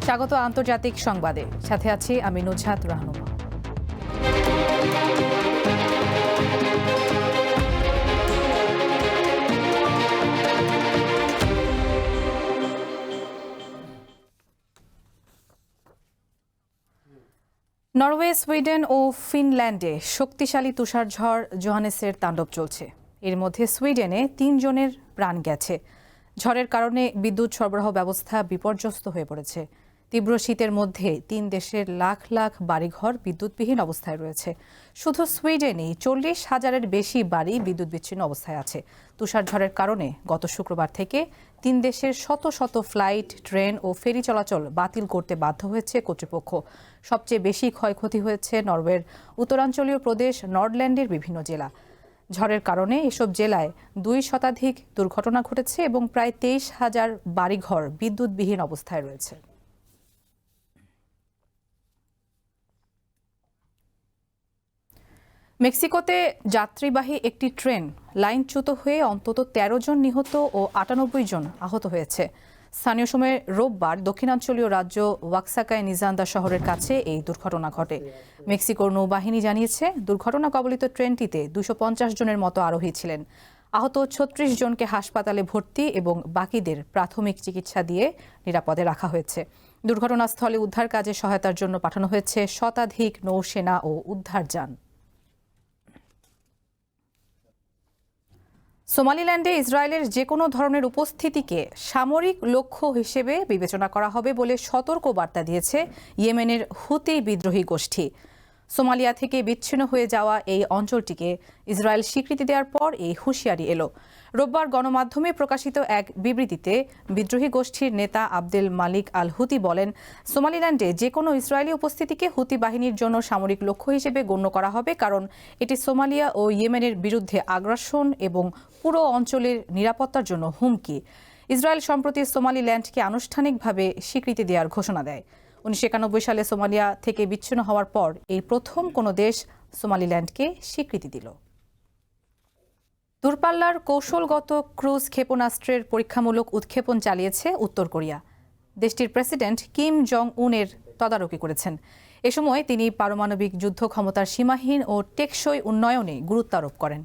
স্বাগত আন্তর্জাতিক সংবাদে, সাথে আছি আমি নুজহাত রাহনুমা। নরওয়ে, সুইডেন ও ফিনল্যান্ডে শক্তিশালী তুষারঝড় জোহানেসের তাণ্ডব চলছে। এর মধ্যে সুইডেনে ৩ জনের প্রাণ গেছে। ঝড়ের কারণে বিদ্যুৎ সরবরাহ ব্যবস্থা বিপর্যস্ত হয়ে পড়েছে। তীব্র শীতের মধ্যে ৩ দেশের লাখ লাখ বাড়িঘর বিদ্যুৎবিহীন অবস্থায় রয়েছে। শুধু সুইডেনেই ৪০,০০০-এর বেশি বাড়ি বিদ্যুৎ বিচ্ছিন্ন অবস্থায় আছে। তুষারঝড়ের কারণে গত শুক্রবার থেকে ৩ দেশের শত শত ফ্লাইট, ট্রেন ও ফেরি চলাচল বাতিল করতে বাধ্য হয়েছে কর্তৃপক্ষ। সবচেয়ে বেশি ক্ষয়ক্ষতি হয়েছে নরওয়ের উত্তরাঞ্চলীয় প্রদেশ নর্ডল্যান্ডের বিভিন্ন জেলা। ঝড়ের কারণে এসব জেলায় ২ শতাধিক দুর্ঘটনা ঘটেছে এবং প্রায় ২৩,০০০ বাড়িঘর বিদ্যুৎবিহীন অবস্থায় রয়েছে। মেক্সিকোতে যাত্রীবাহী একটি ট্রেন লাইনচ্যুত হয়ে অন্তত ১৩ জন নিহত ও ৯৮ জন আহত হয়েছে। স্থানীয় সময়ে রোববার দক্ষিণাঞ্চলীয় রাজ্য ওয়াক্সাকায় নিজান্দা শহরের কাছে এই দুর্ঘটনা ঘটে। মেক্সিকোর নৌবাহিনী জানিয়েছে, দুর্ঘটনা কবলিত ট্রেনটিতে ২৫০ জনের মতো আরোহী ছিলেন। আহত ৩৬ জনকে হাসপাতালে ভর্তি এবং বাকিদের প্রাথমিক চিকিৎসা দিয়ে নিরাপদে রাখা হয়েছে। দুর্ঘটনাস্থলে উদ্ধার কাজে সহায়তার জন্য পাঠানো হয়েছে শতাধিক নৌসেনা ও উদ্ধার যান। সোমালিল্যান্ডে ইসরায়েলের যে কোনো ধরনের উপস্থিতিকে সামরিক লক্ষ্য হিসেবে বিবেচনা করা হবে বলে সতর্ক বার্তা দিয়েছে ইয়েমেনের হুতি বিদ্রোহী গোষ্ঠী। সোমালিয়া থেকে বিচ্ছিন্ন হয়ে যাওয়া এই অঞ্চলটিকে ইসরায়েল স্বীকৃতি দেওয়ার পর এই হুঁশিয়ারি এলো। রোববার গণমাধ্যমে প্রকাশিত এক বিবৃতিতে বিদ্রোহী গোষ্ঠীর নেতা আবদেল মালিক আল হুতি বলেন, সোমালিল্যান্ডে যে কোনো ইসরায়েলি উপস্থিতিকে হুতি বাহিনীর জন্য সামরিক লক্ষ্য হিসেবে গণ্য করা হবে, কারণ এটি সোমালিয়া ও ইয়েমেনের বিরুদ্ধে আগ্রাসন এবং পুরো অঞ্চলের নিরাপত্তার জন্য হুমকি। ইসরায়েল সম্প্রতি সোমালিল্যান্ডকে আনুষ্ঠানিকভাবে স্বীকৃতি দেওয়ার ঘোষণা দেয়। ১৯৯১ সালে সোমালিয়া থেকে বিচ্ছিন্ন হওয়ার পর এই প্রথম কোনো দেশ সোমালিল্যান্ডকে স্বীকৃতি দিল। দূরপাল্লার কৌশলগত ক্রুজ ক্ষেপণাস্ত্রের পরীক্ষামূলক উৎক্ষেপণ চালিয়েছে উত্তর কোরিয়া। দেশটির প্রেসিডেন্ট কিম জং উনের তদারকি করেছেন। এ সময় তিনি পারমাণবিক যুদ্ধ ক্ষমতার সীমাহীন ও টেকসই উন্নয়নে গুরুত্ব আরোপ করেন।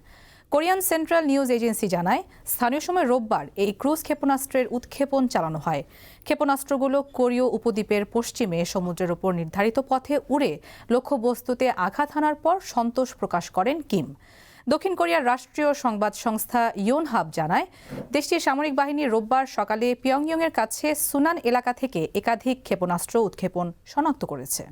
কোরিয়ান সেন্ট্রাল নিউজ এজেন্সি জানায়, স্থানীয় সময় রোববার এই ক্রুজ ক্ষেপণাস্ত্রের উৎক্ষেপণ চালানো হয়। ক্ষেপণাস্ত্রগুলো কোরীয় উপদ্বীপের পশ্চিমে সমুদ্রের উপর নির্ধারিত পথে উড়ে লক্ষ্যবস্তুতে আঘাত হানার পর সন্তোষ প্রকাশ করেন কিম। দক্ষিণ কোরিয়ার রাষ্ট্রীয় সংবাদ সংস্থা ইয়োনহাব জানায়, দেশটির সামরিক বাহিনী রোববার সকালে পিয়ংইয়ংয়ের কাছে সুনান এলাকা থেকে একাধিক ক্ষেপণাস্ত্র উৎক্ষেপণ শনাক্ত করেছে।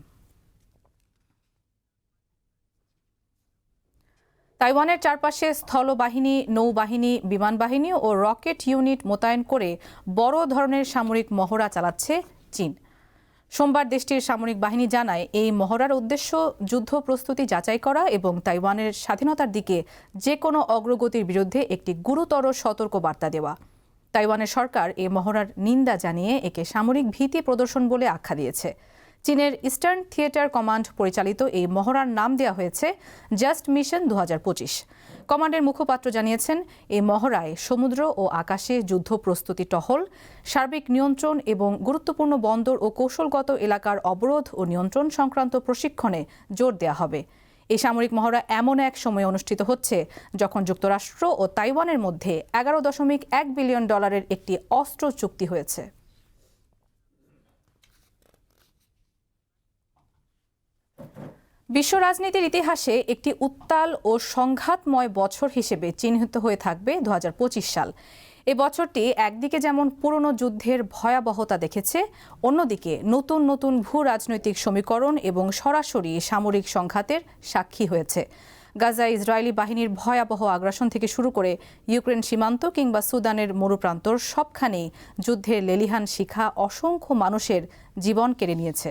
তাইওয়ানের চারপাশে স্থলবাহিনী, নৌবাহিনী, বিমান বাহিনী ও রকেট ইউনিট মোতায়েন করে বড় ধরনের সামরিক মহড়া চালাচ্ছে চীন। সোমবার দেশটির সামরিক বাহিনী জানায়, এই মহড়ার উদ্দেশ্য যুদ্ধ প্রস্তুতি যাচাই করা এবং তাইওয়ানের স্বাধীনতার দিকে যে কোনো অগ্রগতির বিরুদ্ধে একটি গুরুতর সতর্ক বার্তা দেওয়া। তাইওয়ানের সরকার এই মহড়ার নিন্দা জানিয়ে একে সামরিক ভীতি প্রদর্শন বলে আখ্যা দিয়েছে। চীনের ইস্টার্ন থিয়েটার কমান্ড পরিচালিত এই মহড়ার নাম দেওয়া হয়েছে জাস্ট মিশন ২০২৫। কমান্ডের মুখপাত্র জানিয়েছেন, এই মহড়ায় সমুদ্র ও আকাশে যুদ্ধ প্রস্তুতি টহল, সার্বিক নিয়ন্ত্রণ এবং গুরুত্বপূর্ণ বন্দর ও কৌশলগত এলাকার অবরোধ ও নিয়ন্ত্রণ সংক্রান্ত প্রশিক্ষণে জোর দেওয়া হবে। এই সামরিক মহড়া এমন এক সময়ে অনুষ্ঠিত হচ্ছে যখন যুক্তরাষ্ট্র ও তাইওয়ানের মধ্যে $11.1 বিলিয়ন একটি অস্ত্র চুক্তি হয়েছে। বিশ্ব রাজনীতির ইতিহাসে একটি উত্তাল ও সংঘাতময় বছর হিসেবে চিহ্নিত হয়ে থাকবে ২০২৫ সাল। এ বছরটি একদিকে যেমন পুরনো যুদ্ধের ভয়াবহতা দেখেছে, অন্যদিকে নতুন নতুন ভূ রাজনৈতিক সমীকরণ এবং সরাসরি সামরিক সংঘাতের সাক্ষী হয়েছে। গাজায় ইসরায়েলি বাহিনীর ভয়াবহ আগ্রাসন থেকে শুরু করে ইউক্রেন সীমান্ত কিংবা সুদানের মরুপ্রান্তর সবখানেই যুদ্ধের লেলিহান শিখা অসংখ্য মানুষের জীবন কেড়ে নিয়েছে।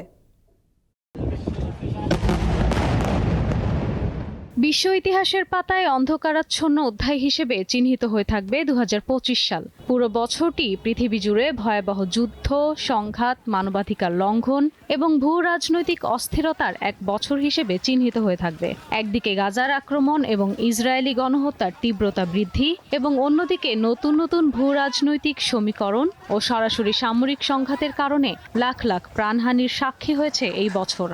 বিশ্ব ইতিহাসের পাতায় অন্ধকারাচ্ছন্ন অধ্যায় হিসেবে চিহ্নিত হয়ে থাকবে 2025 সাল। পুরো বছরটি পৃথিবী জুড়ে ভয়াবহ যুদ্ধ, সংঘাত, মানবাধিকার লঙ্ঘন এবং ভূ রাজনৈতিক অস্থিরতার এক বছর হিসেবে চিহ্নিত হয়ে থাকবে। একদিকে গাজার আক্রমণ এবং ইসরায়েলি গণহত্যার তীব্রতা বৃদ্ধি এবং অন্যদিকে নতুন নতুন ভূ রাজনৈতিক সমীকরণ ও সরাসরি সামরিক সংঘাতের কারণে লাখ লাখ প্রাণহানির সাক্ষী হয়েছে এই বছর।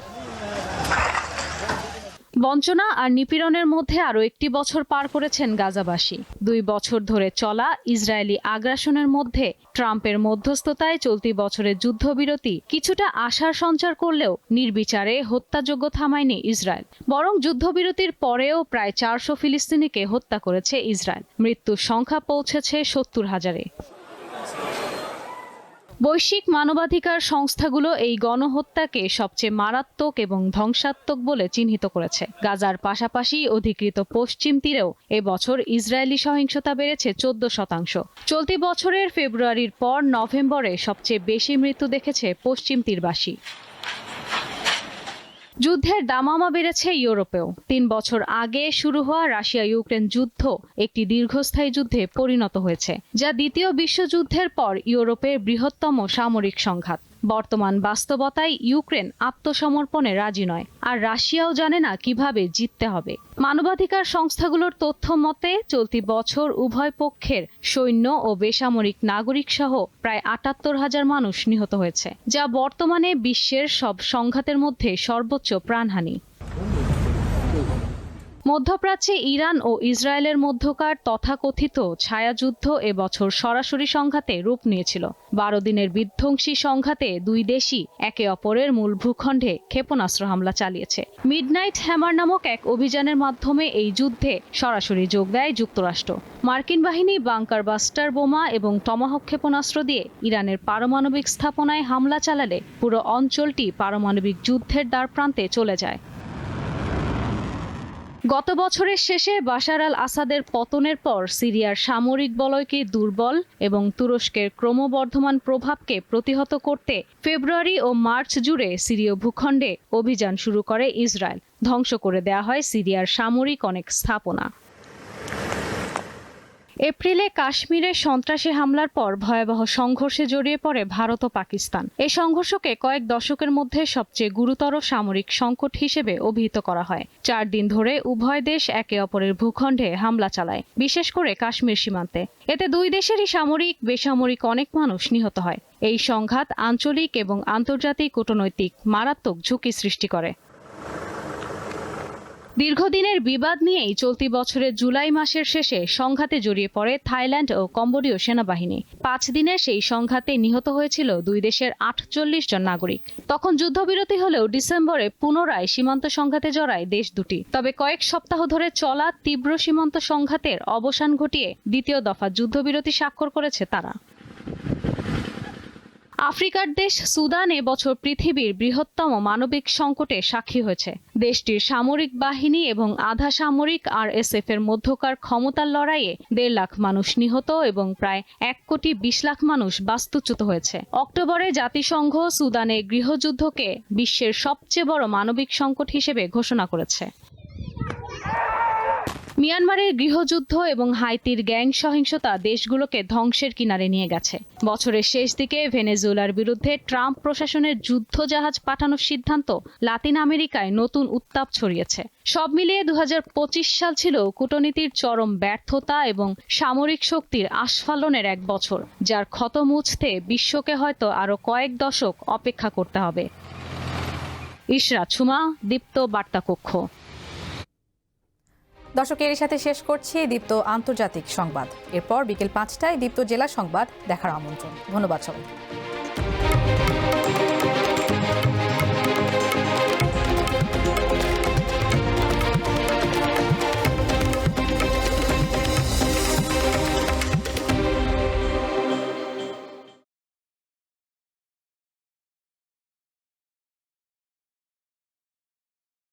বঞ্চনা আর নিপীড়নের মধ্যে আরও একটি বছর পার করেছেন গাজাবাসী। 2 বছর ধরে চলা ইসরায়েলি আগ্রাসনের মধ্যে ট্রাম্পের মধ্যস্থতায় চলতি বছরের যুদ্ধবিরতি কিছুটা আশার সঞ্চার করলেও নির্বিচারে হত্যাযজ্ঞ থামায়নি ইসরায়েল। বরং যুদ্ধবিরতির পরেও প্রায় 400 ফিলিস্তিনিকে হত্যা করেছে ইসরায়েল। মৃত্যুর সংখ্যা পৌঁছেছে 70,000-এ। বৈশ্বিক মানবাধিকার সংস্থাগুলো এই গণহত্যাকে সবচেয়ে মারাত্মক এবং ধ্বংসাত্মক বলে চিহ্নিত করেছে। গাজার পাশাপাশি অধিকৃত পশ্চিম তীরেও এবছর ইসরায়েলি সহিংসতা বেড়েছে 14%। চলতি বছরের ফেব্রুয়ারির পর নভেম্বরে সবচেয়ে বেশি মৃত্যু দেখেছে পশ্চিম তীরবাসী। যুদ্ধের দামামা বেড়েছে ইউরোপেও। 3 বছর আগে শুরু হওয়া রাশিয়া ইউক্রেন যুদ্ধ একটি দীর্ঘস্থায়ী যুদ্ধে পরিণত হয়েছে, যা দ্বিতীয় বিশ্বযুদ্ধের পর ইউরোপের বৃহত্তম সামরিক সংঘাত। বর্তমান বাস্তবতায় ইউক্রেন আত্মসমর্পণে রাজি নয়, আর রাশিয়াও জানে না কিভাবে জিততে হবে। মানবাধিকার সংস্থাগুলোর তথ্য মতে চলতি বছর উভয় পক্ষের সৈন্য ও বেসামরিক নাগরিক সহ প্রায় 78,000 মানুষ নিহত হয়েছে, যা বর্তমানে বিশ্বের সব সংঘাতের মধ্যে সর্বোচ্চ প্রাণহানি। মধ্যপ্রাচ্যে ইরান ও ইসরায়েলের মধ্যকার তথাকথিত ছায়াযুদ্ধ এবছর সরাসরি সংঘাতে রূপ নিয়েছিল। 12 দিনের বিধ্বংসী সংঘাতে 2 দেশই একে অপরের মূল ভূখণ্ডে ক্ষেপণাস্ত্র হামলা চালিয়েছে। মিডনাইট হ্যামার নামক এক অভিযানের মাধ্যমে এই যুদ্ধে সরাসরি যোগ দেয় যুক্তরাষ্ট্র। মার্কিন বাহিনী বাংকার বাস্টার বোমা এবং টমাহক ক্ষেপণাস্ত্র দিয়ে ইরানের পারমাণবিক স্থাপনায় হামলা চালালে পুরো অঞ্চলটি পারমাণবিক যুদ্ধের দ্বারপ্রান্তে চলে যায়। গত বছরের শেষে বাশার আল আসাদের পতনের পর সিরিয়ার সামরিক বলয়কে দুর্বল এবং তুরস্কের ক্রমবর্ধমান প্রভাবকে প্রতিহত করতে ফেব্রুয়ারি ও মার্চ জুড়ে সিরীয় ভূখণ্ডে অভিযান শুরু করে ইসরায়েল। ধ্বংস করে দেয়া হয় সিরিয়ার সামরিক অনেক স্থাপনা। এপ্রিলে কাশ্মীরে সন্ত্রাসী হামলার পর ভয়াবহ সংঘর্ষে জড়িয়ে পড়ে ভারত ও পাকিস্তান। এই সংঘর্ষকে কয়েক দশকের মধ্যে সবচেয়ে গুরুতর সামরিক সংকট হিসেবে অভিহিত করা হয়। 4 দিন ধরে উভয় দেশ একে অপরের ভূখণ্ডে হামলা চালায়, বিশেষ করে কাশ্মীর সীমান্তে। এতে 2 দেশেরই সামরিক বেসামরিক অনেক মানুষ নিহত হয়। এই সংঘাত আঞ্চলিক এবং আন্তর্জাতিক কূটনৈতিক মারাত্মক ঝুঁকি সৃষ্টি করে। দীর্ঘদিনের বিবাদ নিয়েই চলতি বছরের জুলাই মাসের শেষে সংঘাতে জড়িয়ে পড়ে থাইল্যান্ড ও কম্বোডীয় সেনাবাহিনী। 5 দিনের সেই সংঘাতে নিহত হয়েছিল 2 দেশের 48 জন নাগরিক। তখন যুদ্ধবিরতি হলেও ডিসেম্বরে পুনরায় সীমান্ত সংঘাতে জড়ায় দেশ দুটি। তবে কয়েক সপ্তাহ ধরে চলা তীব্র সীমান্ত সংঘাতের অবসান ঘটিয়ে দ্বিতীয় দফা যুদ্ধবিরতি স্বাক্ষর করেছে তারা। আফ্রিকার দেশ সুদান এবছর পৃথিবীর বৃহত্তম মানবিক সংকটে সাক্ষী হয়েছে। দেশটির সামরিক বাহিনী এবং আধা সামরিক RSF এর মধ্যকার ক্ষমতার লড়াইয়ে 1.5 লাখ মানুষ নিহত এবং প্রায় 1.20 লাখ মানুষ বাস্তুচ্যুত হয়েছে। অক্টোবরে জাতিসংঘ সুদানে গৃহযুদ্ধকে বিশ্বের সবচেয়ে বড় মানবিক সংকট হিসেবে ঘোষণা করেছে। মিয়ানমারের গৃহযুদ্ধ এবং হাইতির গ্যাং সহিংসতা দেশগুলোকে ধ্বংসের কিনারে নিয়ে গেছে। বছরের শেষ দিকে ভেনেজুয়েলার বিরুদ্ধে ট্রাম্প প্রশাসনের যুদ্ধ জাহাজ পাঠানোর সিদ্ধান্ত লাতিন আমেরিকায় নতুন উত্তাপ ছড়িয়েছে। সব মিলিয়ে 2025 সাল ছিল কূটনীতির চরম ব্যর্থতা এবং সামরিক শক্তির আস্ফালনের এক বছর, যার ক্ষত মুছতে বিশ্বকে হয়তো আরও কয়েক দশক অপেক্ষা করতে হবে। ইশরাত সুমা, দীপ্ত বার্তা কক্ষ। দর্শক, এর সাথে শেষ করছি দীপ্ত আন্তর্জাতিক সংবাদ। এরপর বিকেল 5টায় দীপ্ত জেলা সংবাদ দেখার আমন্ত্রণ। ধন্যবাদ সবাই।